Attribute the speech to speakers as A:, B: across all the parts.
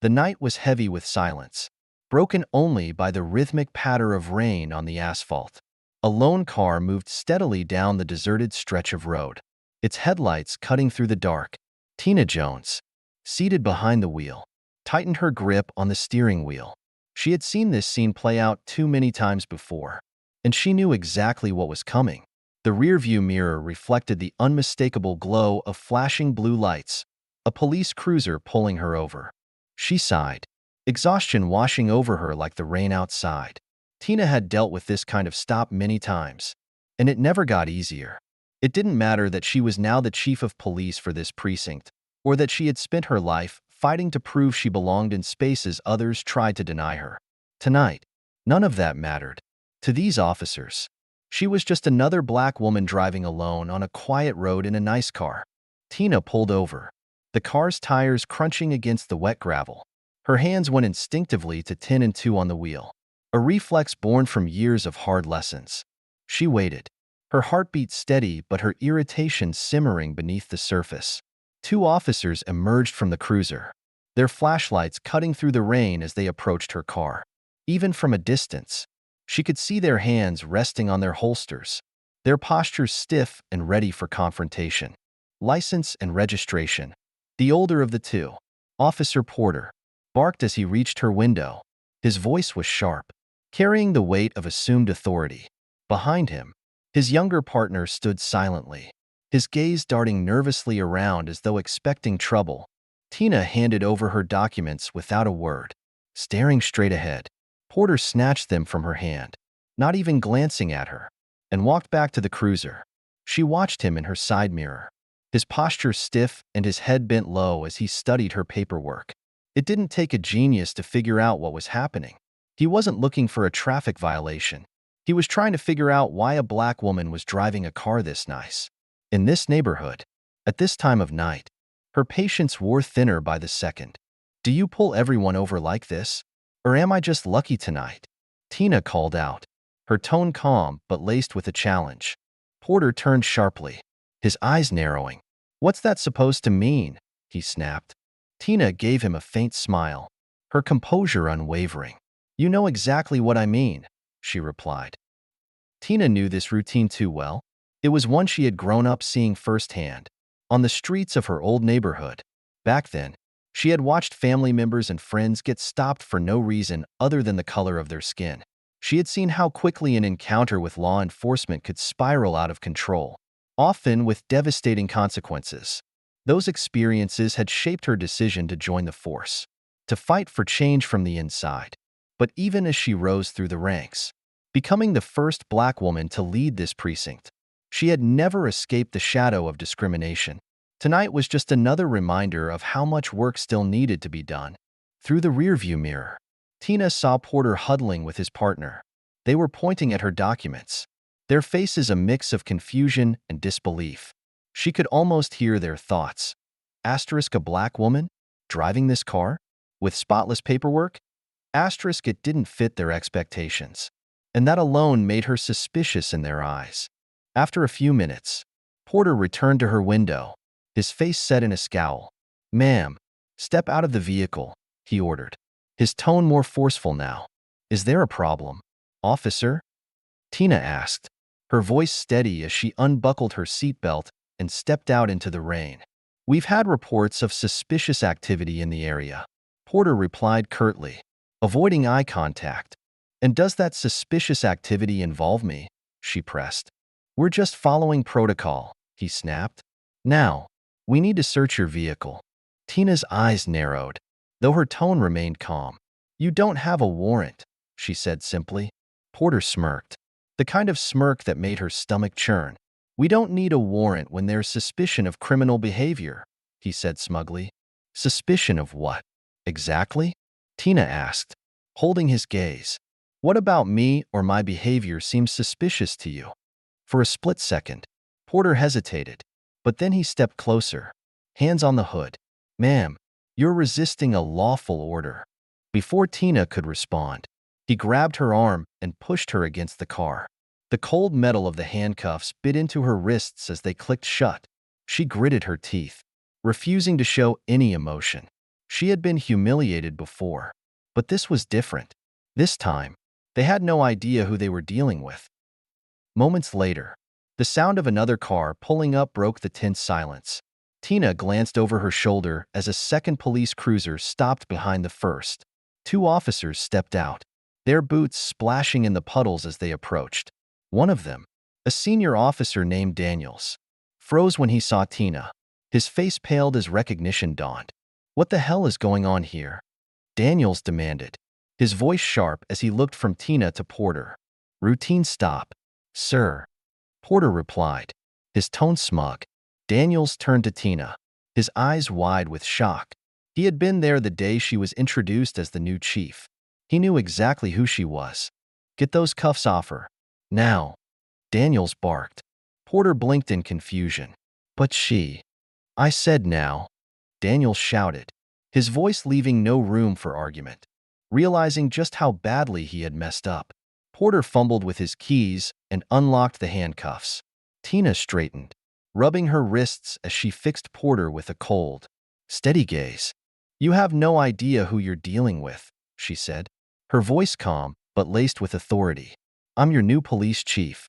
A: The night was heavy with silence, broken only by the rhythmic patter of rain on the asphalt. A lone car moved steadily down the deserted stretch of road, its headlights cutting through the dark. Tina Jones, seated behind the wheel, tightened her grip on the steering wheel. She had seen this scene play out too many times before, and she knew exactly what was coming. The rearview mirror reflected the unmistakable glow of flashing blue lights, a police cruiser pulling her over. She sighed, exhaustion washing over her like the rain outside. Tina had dealt with this kind of stop many times, and it never got easier. It didn't matter that she was now the chief of police for this precinct, or that she had spent her life fighting to prove she belonged in spaces others tried to deny her. Tonight, none of that mattered. To these officers, she was just another black woman driving alone on a quiet road in a nice car. Tina pulled over, the car's tires crunching against the wet gravel. Her hands went instinctively to 10 and 2 on the wheel, a reflex born from years of hard lessons. She waited, her heartbeat steady but her irritation simmering beneath the surface. Two officers emerged from the cruiser, their flashlights cutting through the rain as they approached her car. Even from a distance, she could see their hands resting on their holsters, their postures stiff and ready for confrontation. License and registration. The older of the two, Officer Porter, barked as he reached her window. His voice was sharp, carrying the weight of assumed authority. Behind him, his younger partner stood silently, his gaze darting nervously around as though expecting trouble. Tina handed over her documents without a word. Staring straight ahead, Porter snatched them from her hand, not even glancing at her, and walked back to the cruiser. She watched him in her side mirror, his posture stiff and his head bent low as he studied her paperwork. It didn't take a genius to figure out what was happening. He wasn't looking for a traffic violation. He was trying to figure out why a black woman was driving a car this nice, in this neighborhood, at this time of night. Her patience wore thinner by the second. Do you pull everyone over like this? Or am I just lucky tonight? Tina called out, her tone calm but laced with a challenge. Porter turned sharply, his eyes narrowing. What's that supposed to mean? He snapped. Tina gave him a faint smile, her composure unwavering. You know exactly what I mean, she replied. Tina knew this routine too well. It was one she had grown up seeing firsthand, on the streets of her old neighborhood. Back then, she had watched family members and friends get stopped for no reason other than the color of their skin. She had seen how quickly an encounter with law enforcement could spiral out of control, often with devastating consequences. Those experiences had shaped her decision to join the force, to fight for change from the inside. But even as she rose through the ranks, becoming the first black woman to lead this precinct, she had never escaped the shadow of discrimination. Tonight was just another reminder of how much work still needed to be done. Through the rearview mirror, Tina saw Porter huddling with his partner. They were pointing at her documents, their faces a mix of confusion and disbelief. She could almost hear their thoughts. Asterisk, a black woman? Driving this car? With spotless paperwork? Asterisk, it didn't fit their expectations. And that alone made her suspicious in their eyes. After a few minutes, Porter returned to her window, his face set in a scowl. Ma'am, step out of the vehicle, he ordered, his tone more forceful now. Is there a problem, officer? Tina asked, her voice steady as she unbuckled her seatbelt and stepped out into the rain. We've had reports of suspicious activity in the area, Porter replied curtly, avoiding eye contact. And does that suspicious activity involve me? She pressed. We're just following protocol, he snapped. Now, we need to search your vehicle. Tina's eyes narrowed, though her tone remained calm. You don't have a warrant, she said simply. Porter smirked, the kind of smirk that made her stomach churn. We don't need a warrant when there's suspicion of criminal behavior, he said smugly. Suspicion of what, exactly? Tina asked, holding his gaze. What about me or my behavior seems suspicious to you? For a split second, Porter hesitated, but then he stepped closer, hands on the hood. Ma'am, you're resisting a lawful order. Before Tina could respond, he grabbed her arm and pushed her against the car. The cold metal of the handcuffs bit into her wrists as they clicked shut. She gritted her teeth, refusing to show any emotion. She had been humiliated before, but this was different. This time, they had no idea who they were dealing with. Moments later, the sound of another car pulling up broke the tense silence. Tina glanced over her shoulder as a second police cruiser stopped behind the first. Two officers stepped out, their boots splashing in the puddles as they approached. One of them, a senior officer named Daniels, froze when he saw Tina. His face paled as recognition dawned. "What the hell is going on here?" Daniels demanded, his voice sharp as he looked from Tina to Porter. "Routine stop, sir," Porter replied, his tone smug. Daniels turned to Tina, his eyes wide with shock. He had been there the day she was introduced as the new chief. He knew exactly who she was. "Get those cuffs off her. Now," Daniels barked. Porter blinked in confusion. "But she—" "I said now," Daniels shouted, his voice leaving no room for argument. Realizing just how badly he had messed up, Porter fumbled with his keys and unlocked the handcuffs. Tina straightened, rubbing her wrists as she fixed Porter with a cold, steady gaze. "You have no idea who you're dealing with," she said, her voice calm but laced with authority. "I'm your new police chief."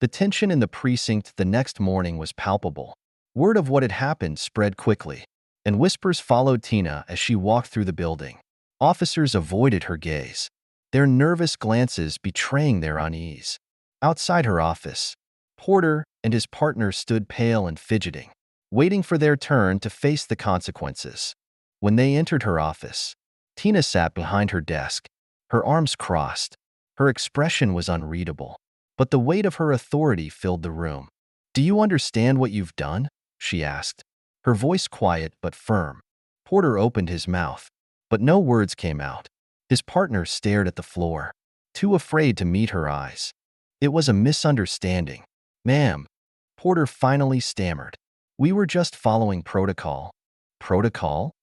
A: The tension in the precinct the next morning was palpable. Word of what had happened spread quickly, and whispers followed Tina as she walked through the building. Officers avoided her gaze, their nervous glances betraying their unease. Outside her office, Porter and his partner stood pale and fidgeting, waiting for their turn to face the consequences. When they entered her office, Tina sat behind her desk, her arms crossed. Her expression was unreadable, but the weight of her authority filled the room. "Do you understand what you've done?" she asked, her voice quiet but firm. Porter opened his mouth, but no words came out. His partner stared at the floor, too afraid to meet her eyes. "It was a misunderstanding, ma'am," Porter finally stammered. "We were just following protocol." "Protocol?"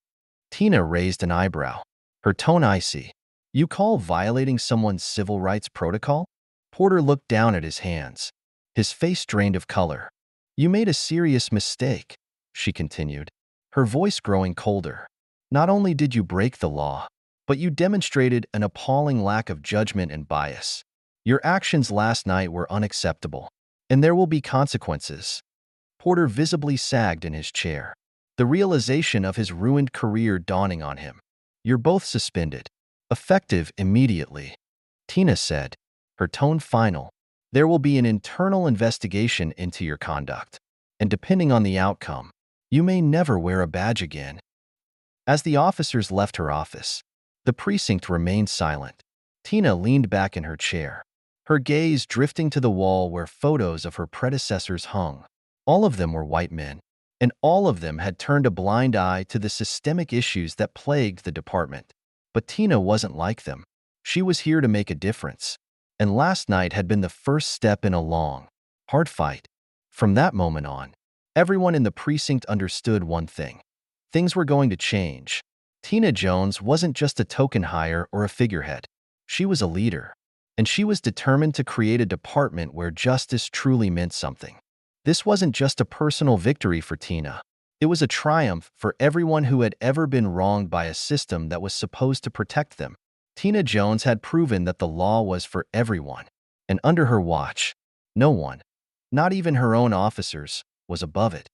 A: Tina raised an eyebrow, her tone icy. "You call violating someone's civil rights protocol?" Porter looked down at his hands, his face drained of color. "You made a serious mistake," she continued, her voice growing colder. "Not only did you break the law, but you demonstrated an appalling lack of judgment and bias. Your actions last night were unacceptable, and there will be consequences." Porter visibly sagged in his chair, the realization of his ruined career dawning on him. "You're both suspended, effective immediately," Tina said, her tone final. "There will be an internal investigation into your conduct, and depending on the outcome, you may never wear a badge again." As the officers left her office, the precinct remained silent. Tina leaned back in her chair, her gaze drifting to the wall where photos of her predecessors hung. All of them were white men, and all of them had turned a blind eye to the systemic issues that plagued the department. But Tina wasn't like them. She was here to make a difference, and last night had been the first step in a long, hard fight. From that moment on, everyone in the precinct understood one thing. Things were going to change. Tina Jones wasn't just a token hire or a figurehead. She was a leader, and she was determined to create a department where justice truly meant something. This wasn't just a personal victory for Tina. It was a triumph for everyone who had ever been wronged by a system that was supposed to protect them. Tina Jones had proven that the law was for everyone, and under her watch, no one, not even her own officers, was above it.